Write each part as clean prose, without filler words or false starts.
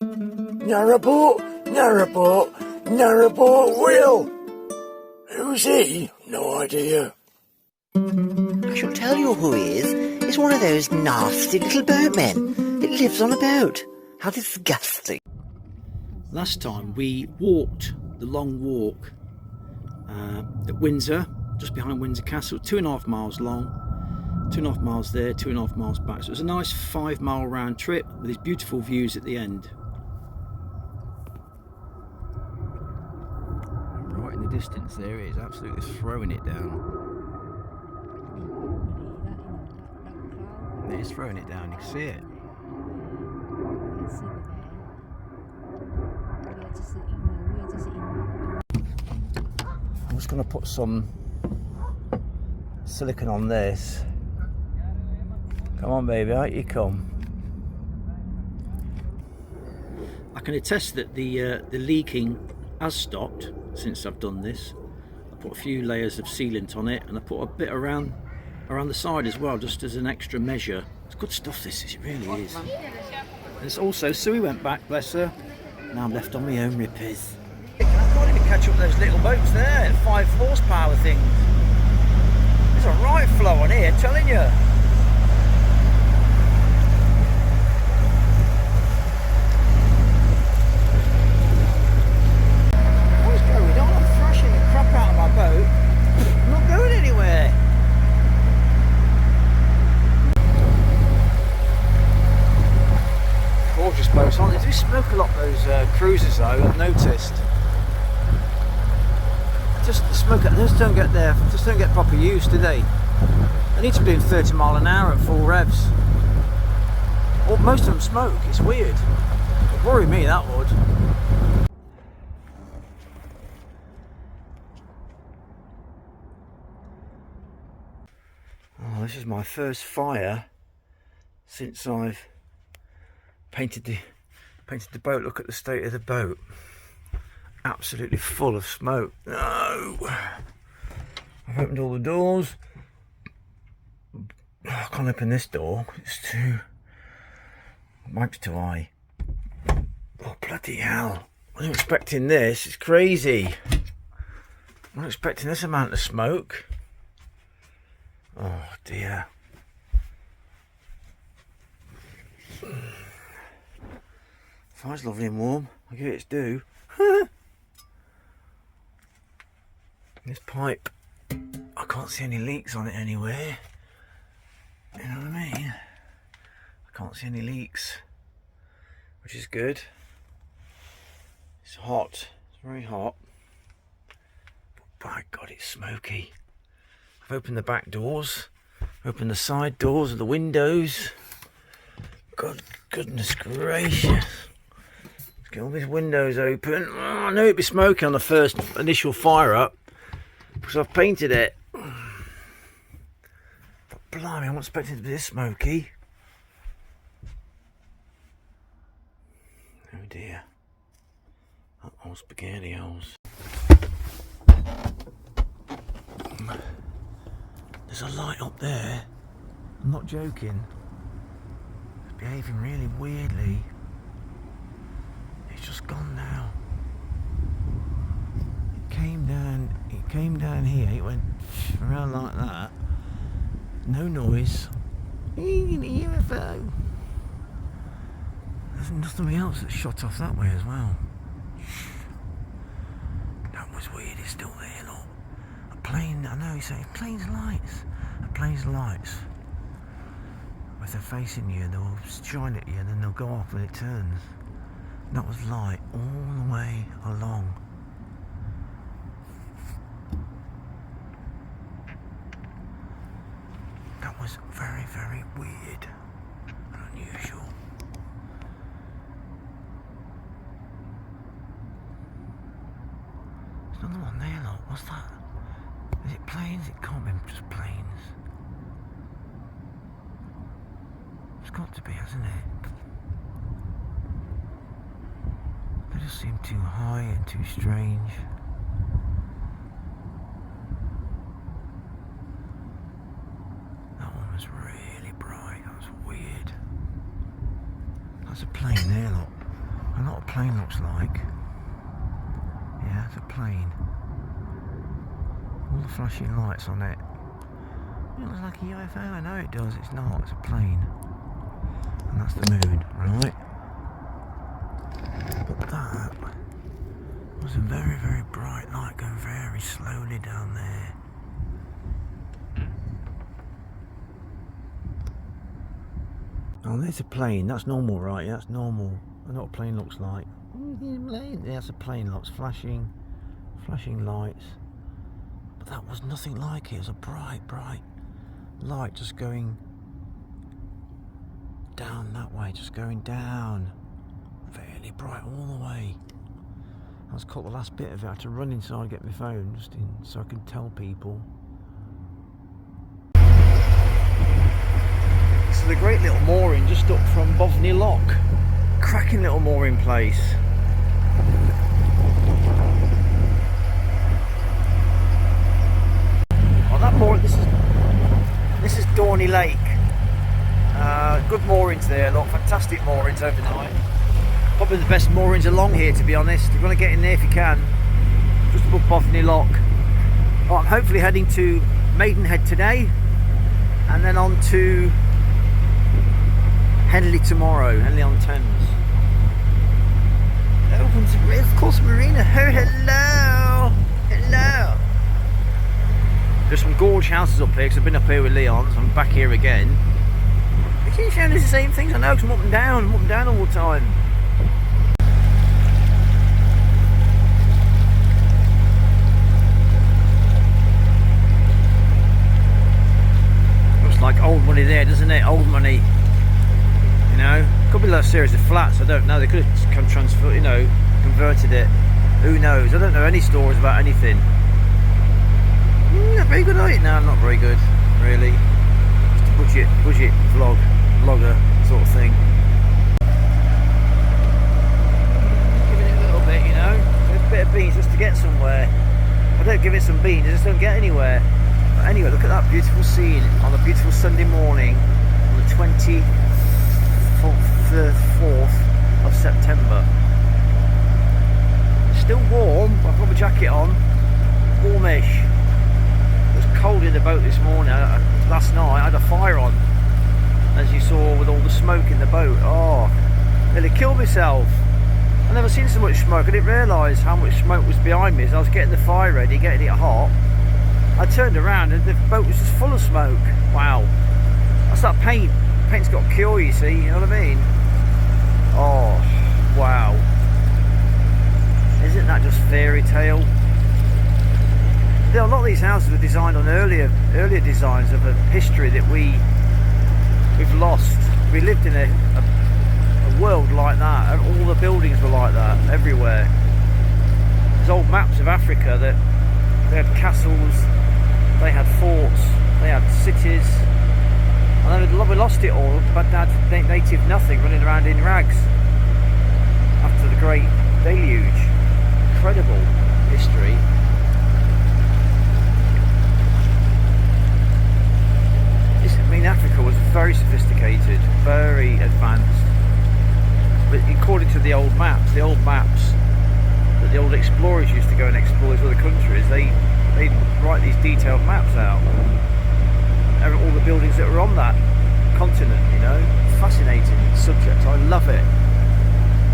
Narrowboat, narrowboat, narrowboat Will. Who's he? No idea. I shall tell you who he is. It's one of those nasty little boatmen. It lives on a boat. How disgusting. Last time we walked the long walk at Windsor, just behind Windsor Castle, 2.5 miles long, 2.5 miles there, 2.5 miles back. So it was a nice 5-mile round trip with these beautiful views at the end. Right in the distance there, it is absolutely throwing it down. It is throwing it down, you can see it. I'm just going to put some silicone on this. Come on baby, out you come. I can attest that the leaking has stopped since I've done this. I put a few layers of sealant on it and I put a bit around the side as well, just as an extra measure. It's good stuff this is, it really is. There's also, Sue went back, bless her. Now I'm left on my own rippers. I can't even catch up those little boats there, 5 horsepower things. There's a right flow on here, telling you. What's going on? I'm thrashing the crap out of my boat. I'm not going anywhere. Gorgeous boats, aren't they? They do smoke a lot, those cruisers though, I've noticed. Just the smoke, just don't get proper use, do they? They need to be doing 30 mile an hour at full revs. Well, most of them smoke, it's weird. It'd worry me, that would. Oh, this is my first fire since I've painted the boat. Look at the state of the boat. Absolutely full of smoke. No! I've opened all the doors. I can't open this door. It's too much to eye. Oh bloody hell! I wasn't expecting this. It's crazy. I'm not expecting this amount of smoke. Oh dear. Fire's lovely and warm. I'll give it its due. This pipe, I can't see any leaks on it anywhere. You know what I mean? I can't see any leaks, which is good. It's hot. It's very hot. But by God, it's smoky. I've opened the back doors, opened the side doors of the windows. God, goodness gracious. Let's get all these windows open. Oh, I know it'd be smoky on the first initial fire up because I've painted it. But blimey, I'm not expecting it to be this smoky. Oh dear. Uh-oh, spaghetti holes. There's a light up there. I'm not joking. It's behaving really weirdly. It's just gone now. It came down here, it went around like that. No noise. UFO. There's nothing else that shot off that way as well. That was weird, it's still there, look. A plane, I know, he's saying plane's lights. A plane's lights. If they're facing you, they'll shine at you and then they'll go off when it turns. That was light all the way along. That was very, very weird and unusual. There's another one there, look. What's that? Is it planes? It can't be just planes. It's got to be, hasn't it? They just seem too high and too strange. That one was really bright. That was weird. That's a plane there, look. I plane looks like. Yeah, it's a plane. All the flashing lights on it. It looks like a UFO. I know it does. It's not. It's a plane. And that's the moon, right? But that was a very, very bright light going very slowly down there. Oh, there's a plane. That's normal, right? That's normal. I know what a plane looks like. Yeah, that's a plane. Lots flashing lights. But that was nothing like it. It was a bright light just going down that way, just going down. Fairly bright all the way. I was caught the last bit of it. I had to run inside and get my phone so I can tell people. So the great little mooring just up from Bovney Lock. Cracking little mooring place. Oh, that mooring, this is Dorney Lake. Good moorings there, look, fantastic moorings overnight. Probably the best moorings along here, to be honest. You're going to get in there if you can. Just above Bovney Lock. Oh, I'm hopefully heading to Maidenhead today, and then on to Henley tomorrow, Henley on Thames. Opens the Race Course Marina. Oh, hello. There's some gorge houses up here because I've been up here with Leon, so I'm back here again. They keep showing us the same things. I know, because I'm up and down all the time. Looks like old money there, doesn't it? Old money. You know, could be like a series of flats. I don't know. They could have converted it. Who knows? I don't know any stories about anything. Not very good, are you? No, not very good, really. Just a budget vlogger sort of thing. Giving it a little bit, you know. A bit of beans just to get somewhere. If I don't give it some beans, I just don't get anywhere. But anyway, look at that beautiful scene on a beautiful Sunday morning on the 24th of September. It's still warm. I've got my jacket on. Warmish. It was cold in the boat this morning. Last night I had a fire on, as you saw, with all the smoke in the boat. Oh, nearly killed myself. I've never seen so much smoke. I didn't realise how much smoke was behind me as I was getting the fire ready, getting it hot. I turned around and the boat was just full of smoke. Wow. That's that paint. Paint's got a cure, you see, you know what I mean? Oh, wow. Isn't that just fairy tale? A lot of these houses were designed on earlier designs of a history that we've lost. We lived in a world like that, and all the buildings were like that everywhere. There's old maps of Africa that they had castles, they had forts, they had cities, and then we lost it all. But had native nothing, running around in rags after the great deluge. Incredible history. Africa was very sophisticated, very advanced, but according to the old maps that the old explorers used to go and explore these other countries, they write these detailed maps out of all the buildings that were on that continent. You know, fascinating subject. I love it.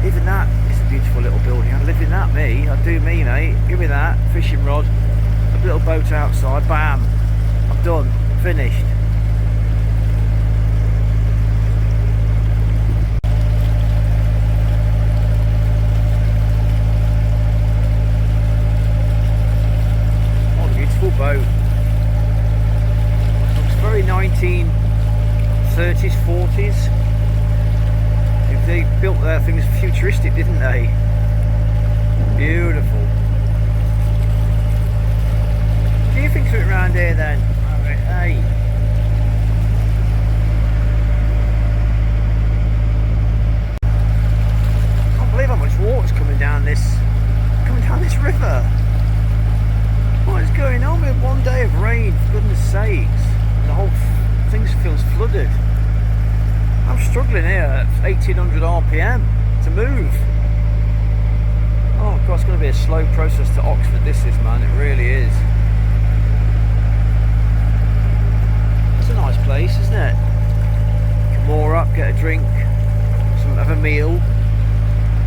Even that is a beautiful little building. I'd live in that, me. I'd do me, mate. Give me that fishing rod, a little boat outside, bam, I'm done, finished. Boat. Looks very 1930s, 40s. They built their things futuristic, didn't they? Beautiful. What do you think of it around here then? Hey. I can't believe how much water's coming down this river. What is going on with one day of rain, for goodness sakes? The whole thing feels flooded. I'm struggling here at 1800 RPM to move. it's going to be a slow process to Oxford, this is, man, it really is. It's a nice place, isn't it? You can moor up, get a drink, have a meal,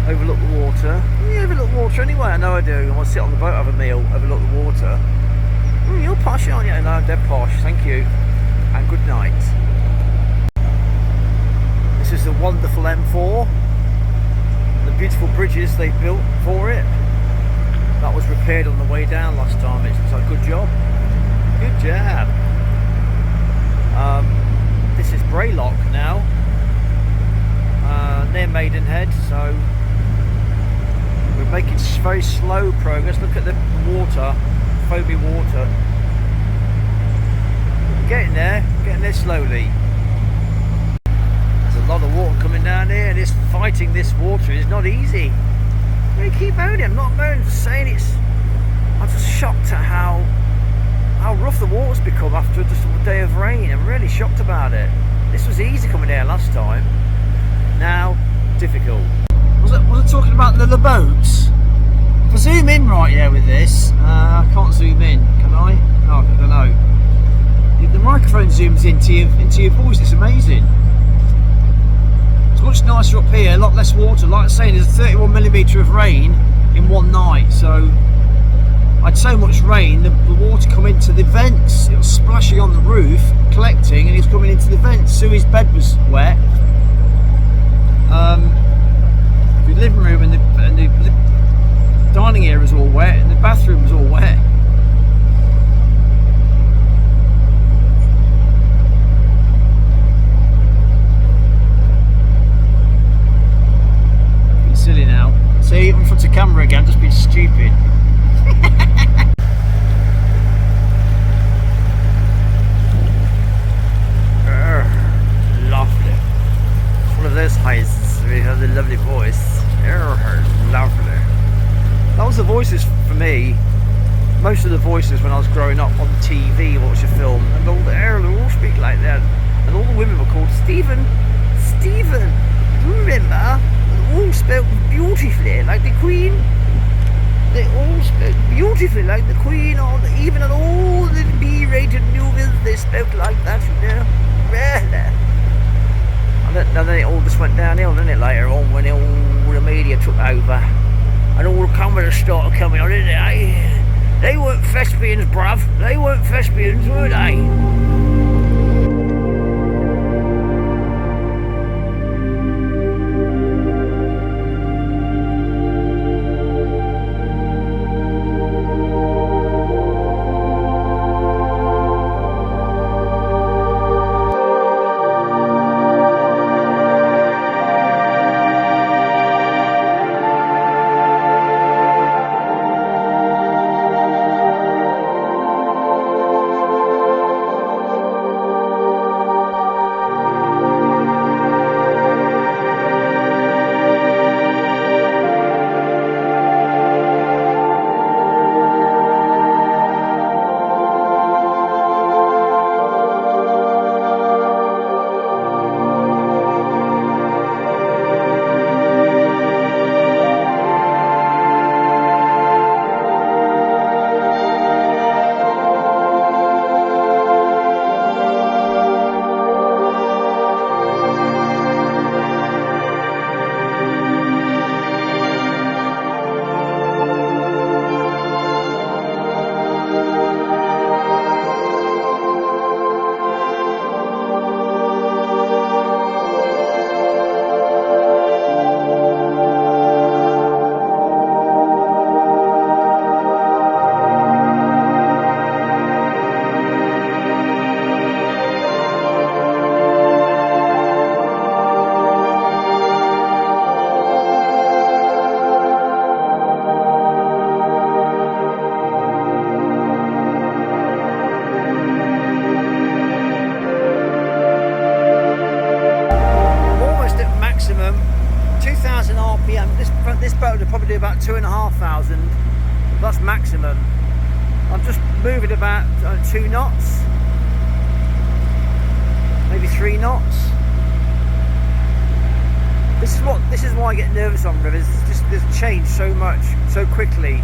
overlook the water. You overlook the water anyway, I know I do. I want to sit on the boat, have a meal, overlook the water. You're posh, aren't you? No, I'm dead posh, thank you. And good night. This is the wonderful M4. The beautiful bridges they built for it. That was repaired on the way down last time. It's a good job. Good job. This is Braylock now, near Maidenhead. So we're making very slow progress. Look at the water, foamy water. We're getting there slowly. There's a lot of water coming down here, and fighting this water is not easy. We keep moaning. I'm not moaning, just saying it's. I'm just shocked at how rough the water's become after just a day of rain. I'm really shocked about it. This was easy coming down last time. Now, difficult. Was I talking about the boats? If I zoom in right here with this, I can't zoom in. Can I? No, I don't know. The microphone zooms into your voice. It's amazing. Much nicer up here, a lot less water. Like I say, there's 31mm of rain in one night, so I had so much rain, the water come into the vents. It was splashing on the roof, collecting, and it was coming into the vents. Sue's bed was wet. The living room and the dining area was all wet, and the bathroom was all wet. Silly now. See, I'm in front of the camera again, just being stupid. Lovely. It's one of those heists where you have the lovely voice. Lovely. That was the voices for me. Most of the voices when I was growing up on TV, watching a film, and all they all speak like that. And all the women were called Stephen. Stephen. Do you remember? All spoke beautifully like the Queen. They all spoke beautifully like the Queen, even on all the B-rated movies they spoke like that, you know. And then it all just went downhill, didn't it, later on when all the media took over and all the cameras started coming on, didn't they? They weren't thespians, bruv. They weren't thespians, were they? This boat would probably do about 2,500. That's maximum. I'm just moving about 2 knots, maybe 3 knots. This is why I get nervous on rivers. There's changed so much so quickly.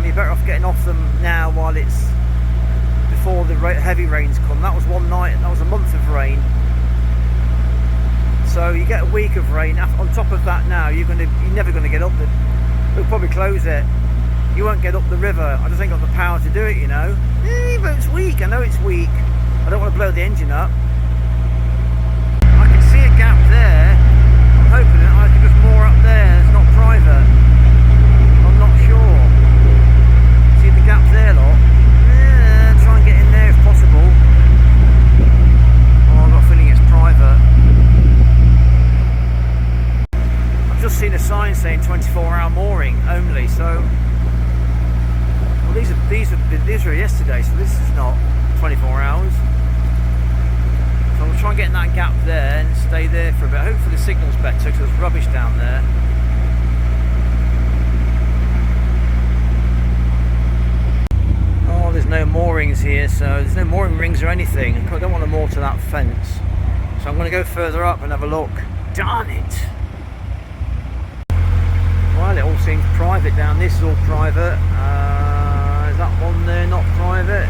You're better off getting off them now while it's before the heavy rains come. That was one night. That was a month of rain. So you get a week of rain. On top of that, now you're never gonna get up. They'll probably close it. You won't get up the river. I just ain't got the power to do it. You know. But it's weak. I know it's weak. I don't want to blow the engine up. I can see a gap there. I'm hoping that I can just moor up there. It's not private. I'm not sure. See the gap there, lot? Yeah, try and get in there if possible. Oh, I've got a feeling it's private. I've just seen a sign saying 24-hour mooring only, so well, these were yesterday, so this is not 24 hours. So I'll try and get in that gap there and stay there for a bit. Hopefully the signal's better because there's rubbish down there. Oh, there's no moorings here, so there's no mooring rings or anything. I don't want to moor to that fence. So I'm going to go further up and have a look. Darn it! Well, it all seems private down. This is all private. Is that one there not private?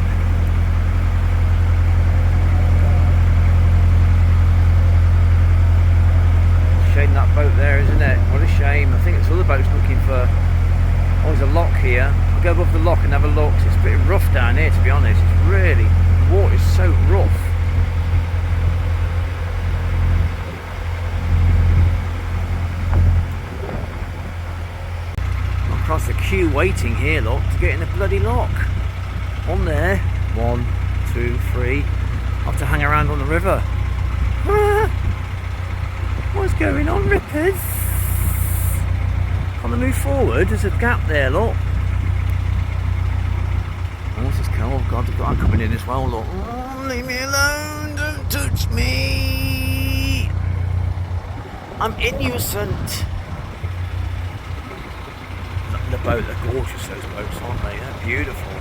Shame that boat there, isn't it? What a shame. I think it's other boats looking for. Oh, there's a lock here. I'll go above the lock and have a look. It's a bit rough down here, to be honest. It's really, the water is so rough. I'm across the queue waiting here, look, to get in the bloody lock. On there. 1, 2, 3. I'll have to hang around on the river. What's going on, rippers? Can't I move forward? There's a gap there, look. Oh, what's this car? Oh God, the guy coming in as well, look. Oh, leave me alone, don't touch me. I'm innocent. The boat, they're gorgeous, those boats, aren't they? They're beautiful.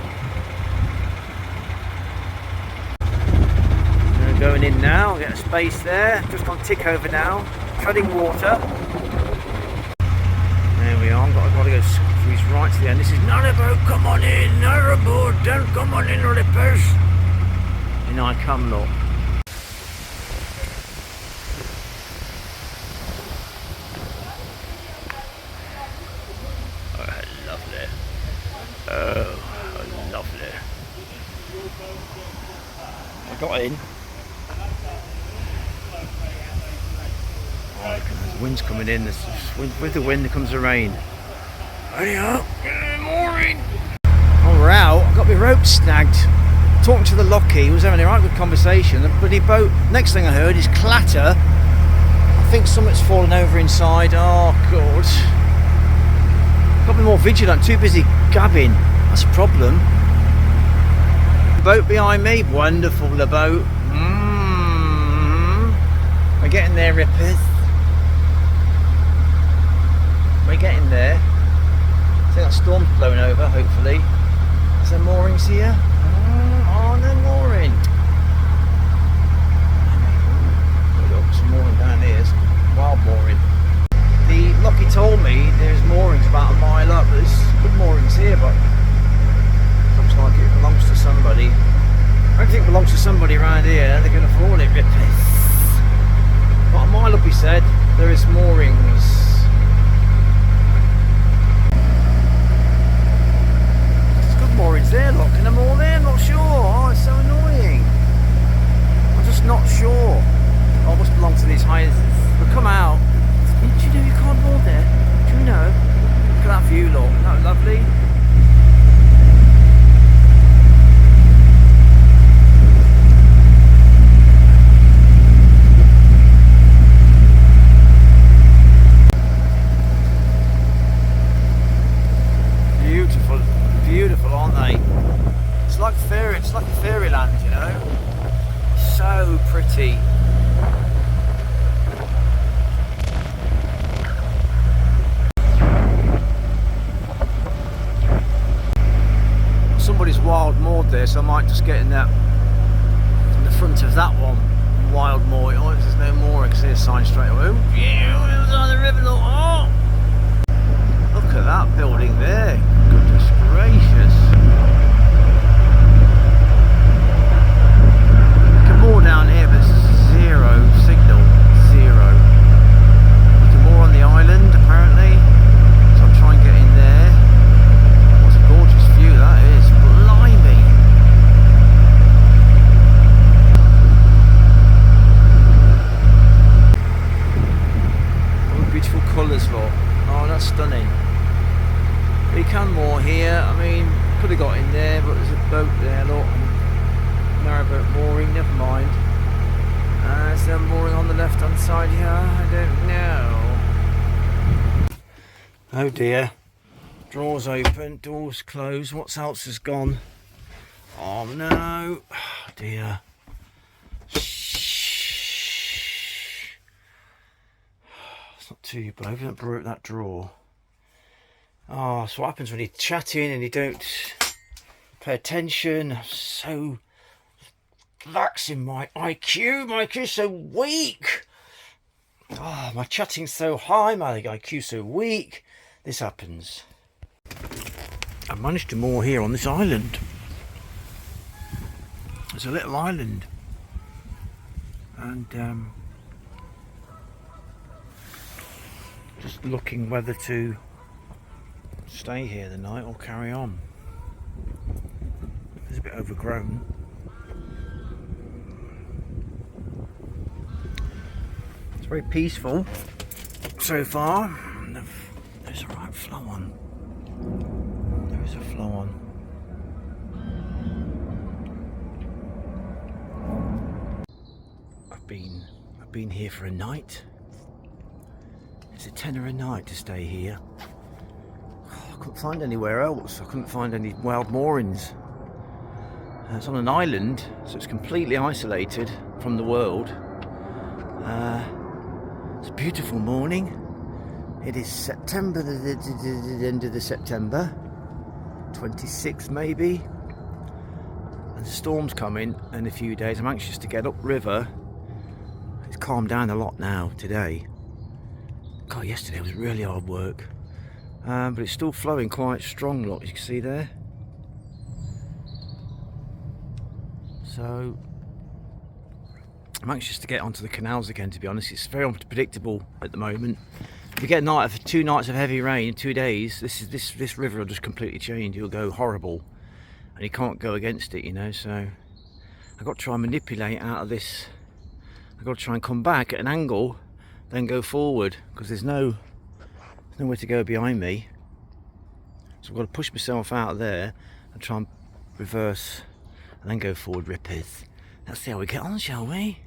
Going in now, get a space there. Just gone tick over now. Treading water. There we are. I've got to go squeeze right to the end. This is Narrowboat. Come on in, Narrowboat. Don't come on in, rippers. And I come, look. Oh, lovely. Oh, lovely. I got in. The wind's coming in. With the wind there comes the rain. Hurry up! Mooring! Oh, we're out. I got my rope snagged. Talking to the lockie, he was having a right good conversation. The bloody boat. Next thing I heard is clatter. I think something's fallen over inside. Oh God! Got to be more vigilant. Too busy gabbing. That's a problem. Boat behind me. Wonderful, the boat. We're getting there, rippers. We're getting there. I think that storm's blowing over, hopefully. Is there moorings here? Oh, no mooring. Look, some mooring down here, some wild mooring. The lockie told me there's moorings about a mile up. There's good moorings here, but looks like it belongs to somebody. Everything belongs to somebody around here. They're going to fall it, rippers. About a mile up, he said, there is moorings. Moorings there, look, and I'm all there, I'm not sure. Oh, it's so annoying. I'm just not sure. Oh, it must belong to these houses. But come out. Do you know you can't board there? Do you know? Look at that view, look. Isn't that lovely? Beautiful. Beautiful, aren't they? It's like a fairyland, you know. So pretty. Somebody's wild moored there, so I might just get in the front of that one and wild mooring. Oh, there's no moorings. There's a sign straight away. Oh, yeah, it was on the river. Oh, look at that building there. Goodness gracious. You can moor down here, but it's zero signal. Zero. You can moor on the island, apparently. So I'll try and get in there. What a gorgeous view that is. Blimey. Beautiful colours, look. Oh, that's stunning. But you can moor here. I mean, could have got in there, but there's a boat there, look. Narrowboat mooring, never mind. Is there mooring on the left hand side here? I don't know. Oh dear. Drawers open, doors closed. What else has gone? Oh no. Oh dear. It's not too bad. I haven't broke that drawer. Oh, so what happens when you're chatting and you don't pay attention? I'm so laxing my IQ. My IQ's so weak. Oh, my chatting's so high. My IQ's so weak. This happens. I managed to moor here on this island. It's a little island, and just looking whether to stay here the night or carry on. It's a bit overgrown. It's very peaceful so far. There's a right flow on. There is a flow on. I've been here for a night. It's a tenner a night to stay here. I couldn't find anywhere else. I couldn't find any wild moorings. It's on an island, so it's completely isolated from the world. It's a beautiful morning. It is September, the end of the September, 26th maybe. And the storm's coming in a few days. I'm anxious to get upriver. It's calmed down a lot now today. God, yesterday was really hard work. But it's still flowing quite strong, look, you can see there. So I'm anxious to get onto the canals again, to be honest. It's very unpredictable at the moment. If you get a night of 2 nights of heavy rain in 2 days, this river will just completely change. It'll go horrible, and you can't go against it, you know. So I've got to try and manipulate out of this. I've got to try and come back at an angle, then go forward, because there's nowhere to go behind me. So I've got to push myself out of there and try and reverse and then go forward rippers. Let's see how we get on, shall we?